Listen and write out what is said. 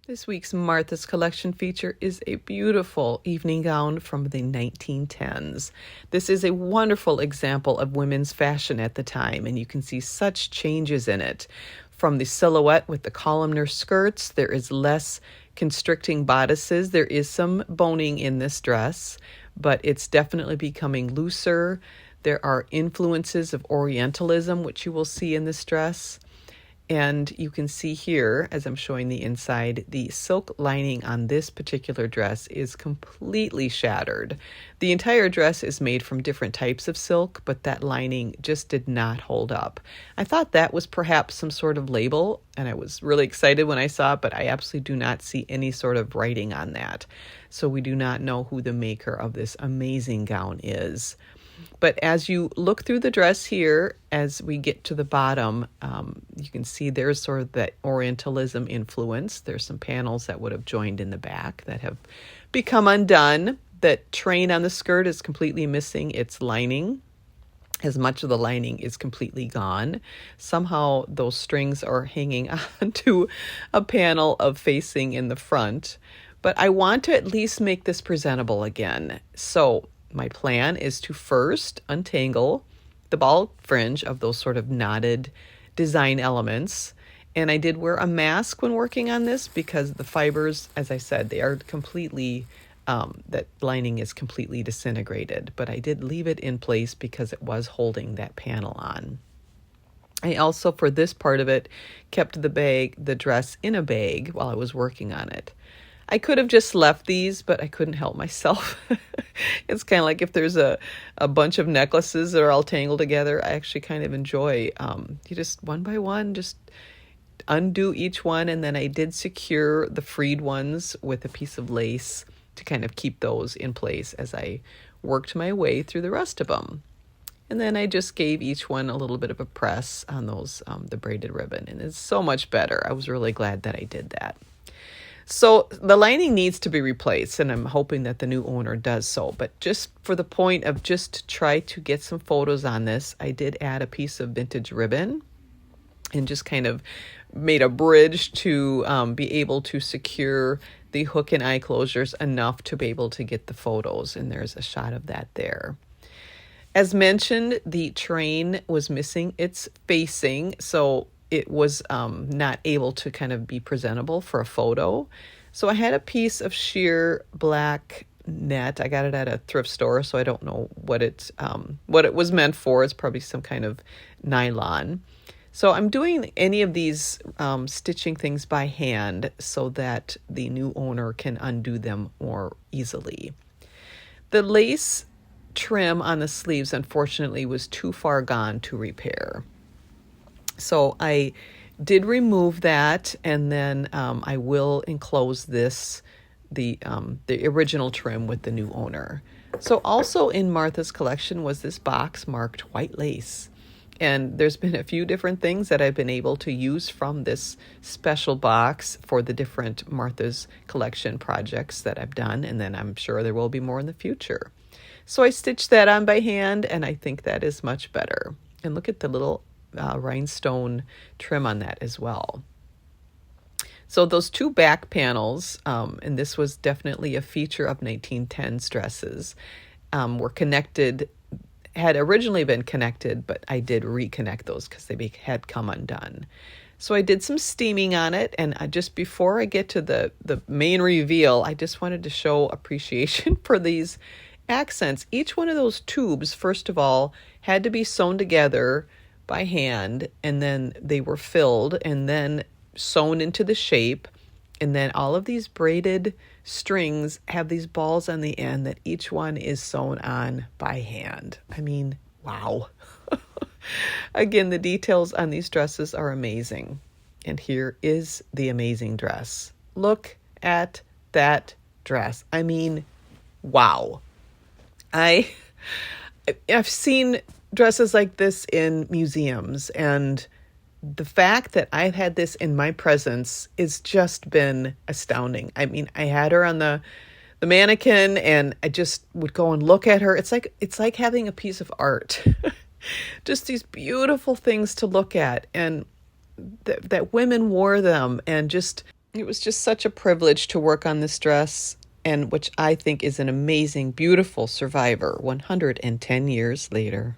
This week's Martha's Collection feature is a beautiful evening gown from the 1910s. This is a wonderful example of women's fashion at the time, and you can see such changes in it. From the silhouette with the columnar skirts, there is less constricting bodices. There is some boning in this dress, but it's definitely becoming looser. There are influences of Orientalism, which you will see in this dress. And you can see here, as I'm showing the inside, the silk lining on this particular dress is completely shattered. The entire dress is made from different types of silk, but that lining just did not hold up. I thought that was perhaps some sort of label, and I was really excited when I saw it, but I absolutely do not see any sort of writing on that. So we do not know who the maker of this amazing gown is. But as you look through the dress here, as we get to the bottom, you can see there's sort of that Orientalism influence. There's some panels that would have joined in the back that have become undone. That train on the skirt is completely missing its lining, as much of the lining is completely gone. Somehow those strings are hanging onto a panel of facing in the front. But I want to at least make this presentable again. So my plan is to first untangle the ball fringe of those sort of knotted design elements. And I did wear a mask when working on this because the fibers, as I said, they are completely, that lining is completely disintegrated. But I did leave it in place because it was holding that panel on. I also, for this part of it, kept the dress in a bag while I was working on it. I could have just left these, but I couldn't help myself. It's kind of like if there's a bunch of necklaces that are all tangled together, I actually kind of enjoy, you just one by one, just undo each one. And then I did secure the freed ones with a piece of lace to kind of keep those in place as I worked my way through the rest of them. And then I just gave each one a little bit of a press on those, the braided ribbon. And it's so much better. I was really glad that I did that. So the lining needs to be replaced, and I'm hoping that the new owner does so. But just for the point of just to try to get some photos on this, I did add a piece of vintage ribbon and just kind of made a bridge to be able to secure the hook and eye closures enough to be able to get the photos. And there's a shot of that there. As mentioned, the train was missing its facing, so it was not able to kind of be presentable for a photo. So I had a piece of sheer black net. I got it at a thrift store, so I don't know what it was meant for. It's probably some kind of nylon. So I'm doing any of these stitching things by hand so that the new owner can undo them more easily. The lace trim on the sleeves, unfortunately, was too far gone to repair. So I did remove that, and then I will enclose the original trim with the new owner. So also in Martha's collection was this box marked white lace. And there's been a few different things that I've been able to use from this special box for the different Martha's collection projects that I've done, and then I'm sure there will be more in the future. So I stitched that on by hand, and I think that is much better. And look at the little rhinestone trim on that as well. So those two back panels, and this was definitely a feature of 1910s dresses, were connected, had originally been connected, but I did reconnect those because they had come undone. So I did some steaming on it, and just before I get to the main reveal, I just wanted to show appreciation for these accents. Each one of those tubes, first of all, had to be sewn together by hand, and then they were filled and then sewn into the shape. And then all of these braided strings have these balls on the end that each one is sewn on by hand. I mean, wow. Again, the details on these dresses are amazing. And here is the amazing dress. Look at that dress. I mean, wow. I've seen dresses like this in museums, and the fact that I've had this in my presence has just been astounding. I mean, I had her on the mannequin, and I just would go and look at her. It's like having a piece of art. Just these beautiful things to look at, and that women wore them, and just It was just such a privilege to work on this dress, and which I think is an amazing, beautiful survivor 110 years later.